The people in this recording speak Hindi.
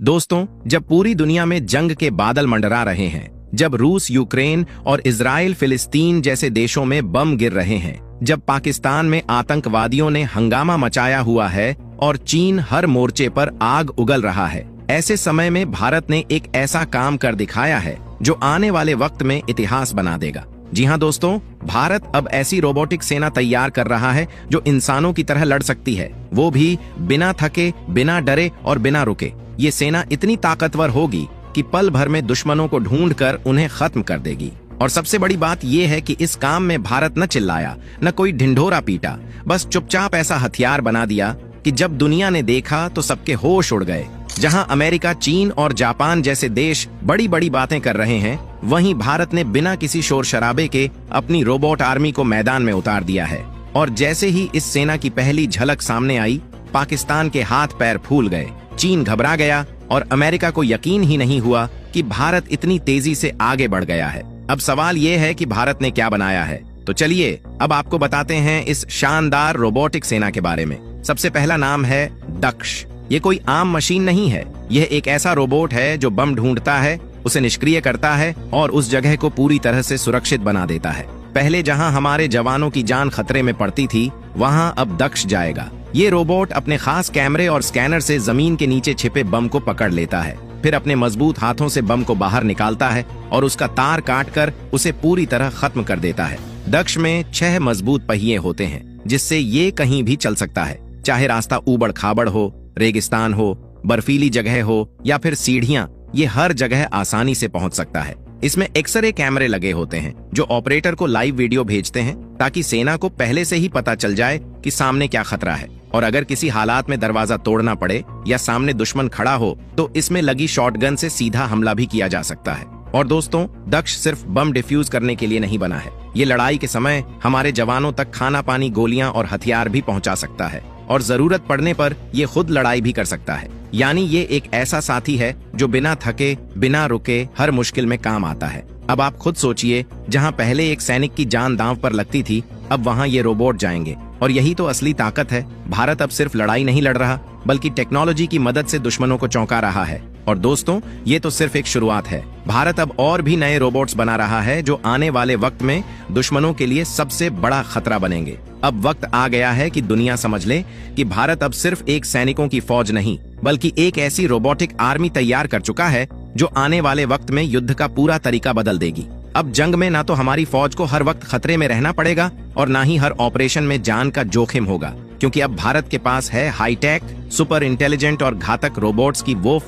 दोस्तों, जब पूरी दुनिया में जंग के बादल मंडरा रहे हैं, जब रूस यूक्रेन और इजराइल फिलिस्तीन जैसे देशों में बम गिर रहे हैं, जब पाकिस्तान में आतंकवादियों ने हंगामा मचाया हुआ है और चीन हर मोर्चे पर आग उगल रहा है, ऐसे समय में भारत ने एक ऐसा काम कर दिखाया है जो आने वाले वक्त में इतिहास बना देगा। जी हाँ दोस्तों, भारत अब ऐसी रोबोटिक सेना तैयार कर रहा है जो इंसानों की तरह लड़ सकती है, वो भी बिना थके, बिना डरे और बिना रुके। ये सेना इतनी ताकतवर होगी कि पल भर में दुश्मनों को ढूंढकर उन्हें खत्म कर देगी। और सबसे बड़ी बात यह है कि इस काम में भारत न चिल्लाया, न कोई ढिंढोरा पीटा, बस चुपचाप ऐसा हथियार बना दिया कि जब दुनिया ने देखा तो सबके होश उड़ गए। जहां अमेरिका, चीन और जापान जैसे देश बड़ी बड़ी बातें कर रहे हैं, वहीं भारत ने बिना किसी शोर शराबे के अपनी रोबोट आर्मी को मैदान में उतार दिया है। और जैसे ही इस सेना की पहली झलक सामने आई, पाकिस्तान के हाथ पैर फूल गए, चीन घबरा गया और अमेरिका को यकीन ही नहीं हुआ कि भारत इतनी तेजी से आगे बढ़ गया है। अब सवाल ये है कि भारत ने क्या बनाया है। तो चलिए अब आपको बताते हैं इस शानदार रोबोटिक सेना के बारे में। सबसे पहला नाम है दक्ष। ये कोई आम मशीन नहीं है, यह एक ऐसा रोबोट है जो बम ढूंढता है, उसे निष्क्रिय करता है और उस जगह को पूरी तरह से सुरक्षित बना देता है। पहले जहां हमारे जवानों की जान खतरे में पड़ती थी, वहां अब दक्ष जाएगा। ये रोबोट अपने खास कैमरे और स्कैनर से जमीन के नीचे छिपे बम को पकड़ लेता है, फिर अपने मजबूत हाथों से बम को बाहर निकालता है और उसका तार काटकर उसे पूरी तरह खत्म कर देता है। दक्ष में 6 मजबूत पहिए होते हैं, जिससे ये कहीं भी चल सकता है, चाहे रास्ता ऊबड़ खाबड़ हो, रेगिस्तान हो, बर्फीली जगह हो या फिर सीढ़ियां, ये हर जगह आसानी से पहुंच सकता है। इसमें एक्सरे कैमरे लगे होते हैं जो ऑपरेटर को लाइव वीडियो भेजते हैं, ताकि सेना को पहले से ही पता चल जाए कि सामने क्या खतरा है। और अगर किसी हालात में दरवाजा तोड़ना पड़े या सामने दुश्मन खड़ा हो, तो इसमें लगी शॉटगन से सीधा हमला भी किया जा सकता है। और दोस्तों, दक्ष सिर्फ बम डिफ्यूज करने के लिए नहीं बना है, ये लड़ाई के समय हमारे जवानों तक खाना पानी, गोलियां और हथियार भी पहुंचा सकता है और जरूरत पड़ने पर ये खुद लड़ाई भी कर सकता है। यानी ये एक ऐसा साथी है जो बिना थके, बिना रुके हर मुश्किल में काम आता है। अब आप खुद सोचिए, जहां पहले एक सैनिक की जान दांव पर लगती थी, अब वहां ये रोबोट जाएंगे। और यही तो असली ताकत है। भारत अब सिर्फ लड़ाई नहीं लड़ रहा, बल्कि टेक्नोलॉजी की मदद से दुश्मनों को चौंका रहा है। और दोस्तों, ये तो सिर्फ एक शुरुआत है। भारत अब और भी नए रोबोट्स बना रहा है जो आने वाले वक्त में दुश्मनों के लिए सबसे बड़ा खतरा बनेंगे। अब वक्त आ गया है कि दुनिया समझ ले कि भारत अब सिर्फ एक सैनिकों की फौज नहीं, बल्कि एक ऐसी रोबोटिक आर्मी तैयार कर चुका है जो आने वाले वक्त में युद्ध का पूरा तरीका बदल देगी। अब जंग में ना तो हमारी फौज को हर वक्त खतरे में रहना पड़ेगा और ना ही हर ऑपरेशन में जान का जोखिम होगा, क्योंकि अब भारत के पास है हाईटेक, सुपर इंटेलिजेंट और घातक रोबोट्स की वो